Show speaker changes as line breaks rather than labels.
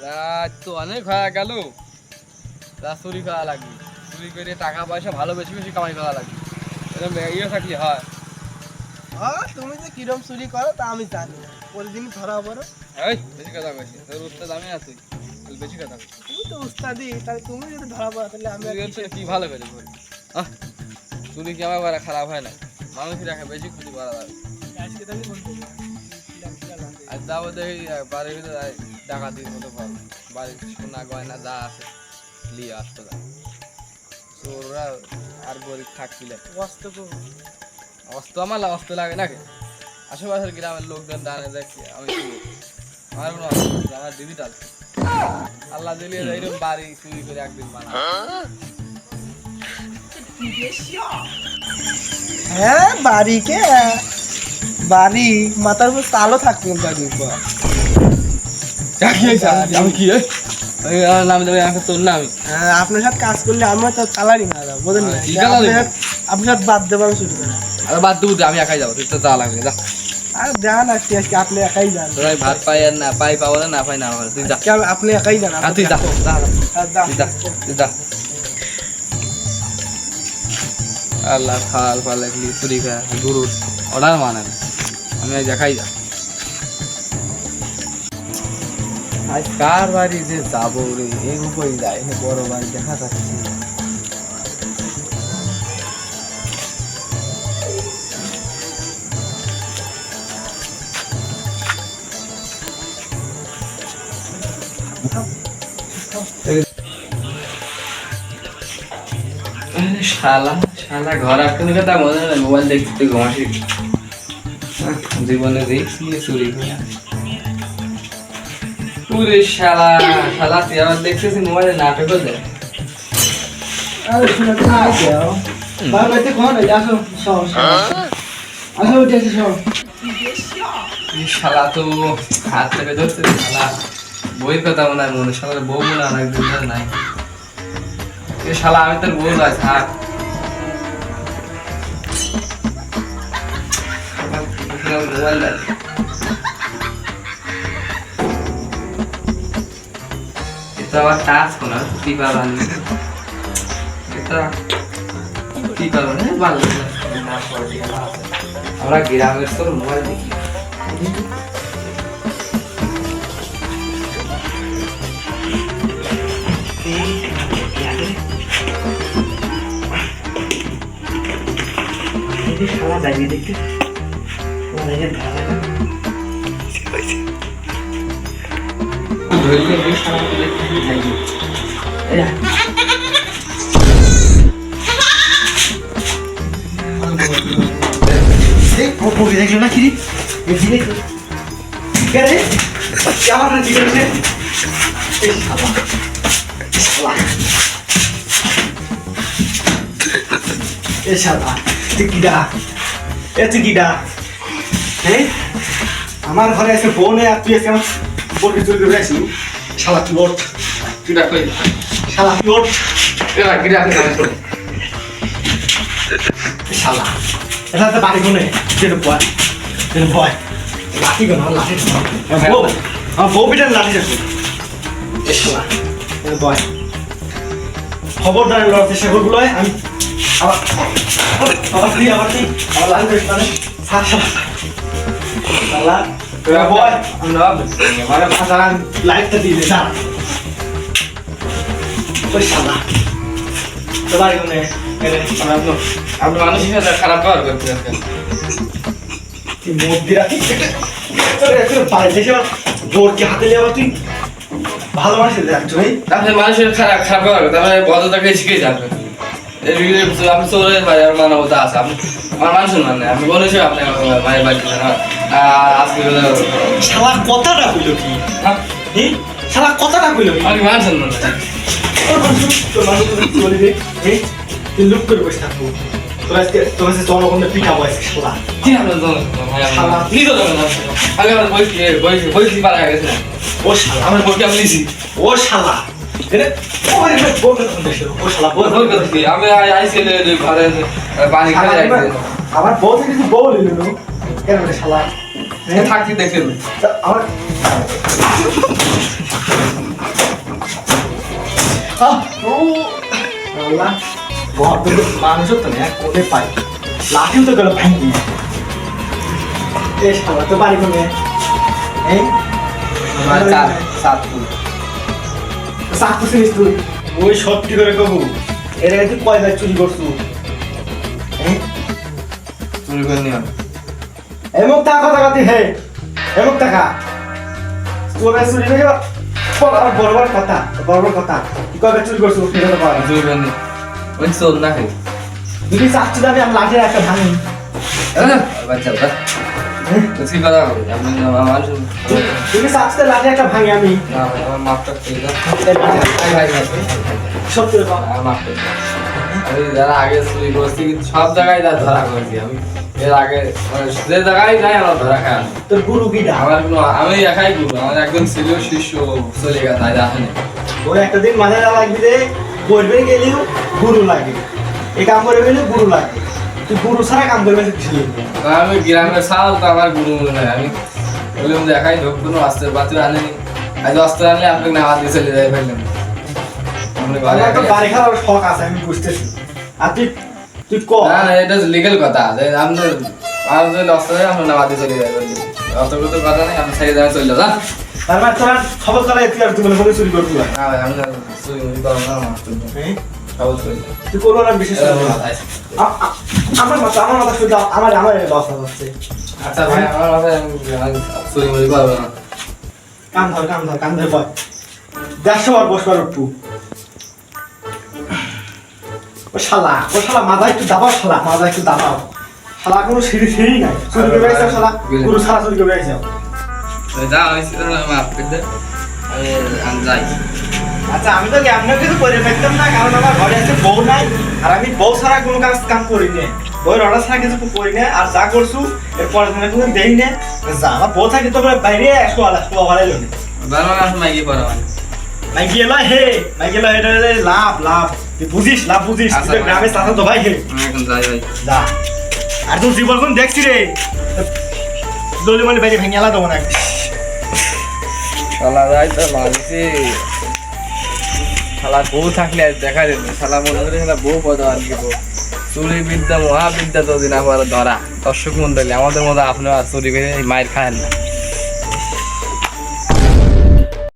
রাত তো অনেক হয়ে গেল, রাত চুরি করা লাগবে, চুরি করে টাকা পয়সা ভালো বেশি বেশি কামাই করা লাগবে, এরকম ইয়ে থাকলে হয়।
তুমি যে কিরম চুরি করো তা আমি জানি, প্রতিদিন ধরা পড়ো।
এই বেশি কথা বলছি, তোর উস্তাদ আমি আর তুই বেশি কথা বলছিস।
তুমি তো উস্তাদি, তাহলে তুমি যদি ধরা পড়ো তাহলে আমি আর
চুরি কি ভালো করে বলি, চুরি কি আমার করা খারাপ হয় না, মানুষের রাখা বেশি ক্ষতি করা যাবে।
আজকে তাহলে বলতে
আর যাবো দেখি বাড়ির ভিতরে ডাকাতির মতো পাবো, বাড়ির সোনা গয়না যা আছে নিয়ে আসতে যাবে, চোররা আর গরিব থাকছিল। অস্ত আমার অস্ত লাগে নাকি, আশেপাশের গ্রামের লোকজন জানে দেখি আমি আমার কোনো আমার ডিজিটাল আল্লাহ দিলে এইরকম বাড়ি চুরি করে একদিন বানা।
হ্যাঁ বাড়িকে বাড়ি মাথার উপর তালও থাকতো বাড়ির পর।
আমি কি নাম দেবে আমাকে তোর না, আমি
আপনার সাথে কাজ করলে আমার তো কালারই না যাবো বোঝেন না, আপনার সাথে বাদ দেবো আমি শুরু করে।
আর বাদ দেবো, আমি একাই যাবো, তুই তো যা লাগবে যা।
আর যান আজকে আজকে আপনি একাই যান,
তোরাই ভাত পাই আর না পাই পাবো না পাই না পাবো, তুই যা।
আপনি একাই যান,
তুই যা তুই যা। আল্লাহ ফাল ফাল লাগলি চুরি খা গুরুর অর্ডার মানে না, আমি আজ একাই যা। আজ কার বাড়ি যে যাবো রে, এই উপরে যায় বড় বাড়ি দেখা যাচ্ছে। শালা শালা ঘর আটকানোর কথা মনে হয়, মোবাইল দেখতে ঘুমাসি জীবনে রিক্স নিয়ে চুরি করে। পুরে শালা শালা তুই আবার দেখতেছি মোবাইলে নাটকও দেয়।
আরে শুনে তো নাই যাও বাবাইতে কোন আসো সব আসো উঠে আসো সব।
শালা তো হাত থেকে ধরছে শালা, বইয়ের কথা মনে হয় মনে, শালার বউ মনে হয় অনেকদিন ধরে নাই। এ শালা আমি তোর বউ নয় থাক, মোবাইল দেয়। এটা আবার টাচ কোনা কি পাবেন, এটা কি পাবেন ভালো না পড়ে আছে। আমরা গ্রামের তোর মোবাইল দেখি শালা যাইয়ে দেখতে দেখলো না কি
আমার ঘরে এসে বউ নেই আর তুই এসে আমার বোনকে চুরি করে আসি। শালা তুই ওঠ,
কিটা কই
শালা তুই ওঠ,
এরা কিটা
শালা এটা তো বাড়ি কোনে যেটা ভয়, যেটা ভয় লাঠি কেন লাঠি আমার বউ পিটার লাঠি যাচ্ছে। শালা এটা ভয়, খবরদার লড়তে সেগুলো আমি আবার আবার তুই আবার তুই আবার লাঠি ধরিস মানে শালা শালা ভয়
আমার ভাষা
লাইটটা দিয়ে দে শালা। ওই শালা তো বাড়ি কোনে
আপনি মানুষের সাথে খারাপ ব্যবহার করতে
তুই মধ্যে রাখি বাড়ি থেকে বোরকে হাতে নেওয়া তুই ভালো মানুষের দেখছো ভাই,
আপনি মানুষের খারাপ খারাপ ব্যবহার করতে আপনার ভদ্রতাকে শিখে যাবেন। আপনি চোরের ভাই আমার মানবতা আছে, আপনি আমার মানুষ মানে আপনি বলেছি আপনি মায়ের বাড়ি আজকে
শালা কথাটা কইল কি, শালা কথাটা কইল কি
আপনি মানুষের মানে
তুই লুক করে বসে থাকবো তোর আজকে তোর কাছে জনগণের পিঠা বয়সে শালা
কি আপনার প্লিজ আমি আমার বয়সী পারা গেছে না,
ও শালা
আমার বইকে আমি নিয়েছি।
ও শালা ও শালা
আমি আইসিএল ঘরে পানি খেলে
আমার বউ থেকে কিছু বউ নিল কেন রে শালা
থাকতে দেখে
আমার আল্লাহ বড় তো মানুষ তো না কোনে পাই লাঠিও তো গেল ভাঙি এই শালা তো বাড়ি কোনে এই
আমার সাত ফুল
সাকু সিনিস তুই ওই সত্যি করে কবু এর আগে তুই কয়টা চুরি করছু
চুরি করে নিও
এমক টাকা কথা কাতি হে এমক টাকা তোর চুরি করে বড় কথা কি কয়টা চুরি করছু সেটা তো পারে
চুরি করে নিও ওই চোর না হে
যদি চাচ্ছি আমি লাঠি একটা ভাঙি
বাচ্চা বাচ্চা তুই কথা বল আমি আমার
যদি চাচ্ছি লাঠি একটা ভাঙি আমি
না আমার মাপটা ঠিক আছে ভাই
সত্যি কথা
আমার মাপ আমি যারা আগে চুরি করছি সব জায়গায় ধরা করেছি আমি এর আগে যে জায়গায় যাই আমার ধরা খায়
তোর গুরু কিটা
আমার কোনো আমি একাই গুরু আমার একজন ছিল শিষ্য চলে গেছে তাই আসেনি
ওই একটা দিন মাথায় লাগবি রে করবে গেলেও গুরু লাগে এই কাম করে গেলেও গুরু লাগে তুই গুরু ছাড়া কাম করবে কিছু লিখবি
আমি গ্রামের সাল তো আমার গুরু মনে হয় আমি বললাম দেখাই ধোক কোনো অস্ত্র পাত্র আনেনি আজ অস্ত্র আনলে আপনাকে নামাজ দিয়ে চলে যাই ফেললাম
আমার একটা বাড়ি খাওয়ার শখ আছে আমি বুঝতেছি আর তুই ক
না না এটা লিগেল কথা যে আমাদের আর যদি অস্ত্র হয় আমরা নামাজ দিয়ে চলে যাই অত তো কথা নেই আমি সাইড চলে যাও
তার মানে তোর খবর করে তুই আর তুই বলে চুরি করবি
না ভাই আমি চুরি করবো না আমার খবর চলে
তুই করবো না বিশেষ আমার মাথা শুধু আমার লস হচ্ছে
আচ্ছা ভাই আমার মাথায় আমি চুরি মুড়ি করবো না
কাম ধর বয় 150 বার বসবার উঠবো ও শালা মাথা একটু দাবাও শালা কোনো সিঁড়ি নাই চুরি করে আইসা শালা গুরু শালা চুরি করে আইসা
যা হয়েছে আমি আপনি আমি যাই
আচ্ছা আমি তো কেমন কিছু করে ফেলতাম না কারণ আমার ঘরে আছে বউ নাই আর আমি বউ ছাড়া কোনো কাম করি না বউর অর্ডার ছাড়া কিছু করি না আর যা করছু এরপর কোনো দেই না যা আমার বউ থাকি তো বাইরে একশো ভাড়াইলো না
বারো মাস মাইকি পড়া মানে
মাইকেল এটা লাভ তুই বুঝিস তুই গ্রামে চাচা তো ভাই হে
আমি এখন যাই ভাই
যা আর তুই জীবন কোন দেখছি রে দলি মলি বাইরে ভেঙে আলাদা না
শালা যাই তো মানছি শালা বউ থাকলে আর দেখা যেত শালা মনে করে শালা বউ পদা আর কি বউ চুরি বিদ্যা মহাবিদ্যা তো দিন আমার ধরা দর্শক মন্ডলী আমাদের মতো আপনারা চুরি করে মায়ের খায়েন না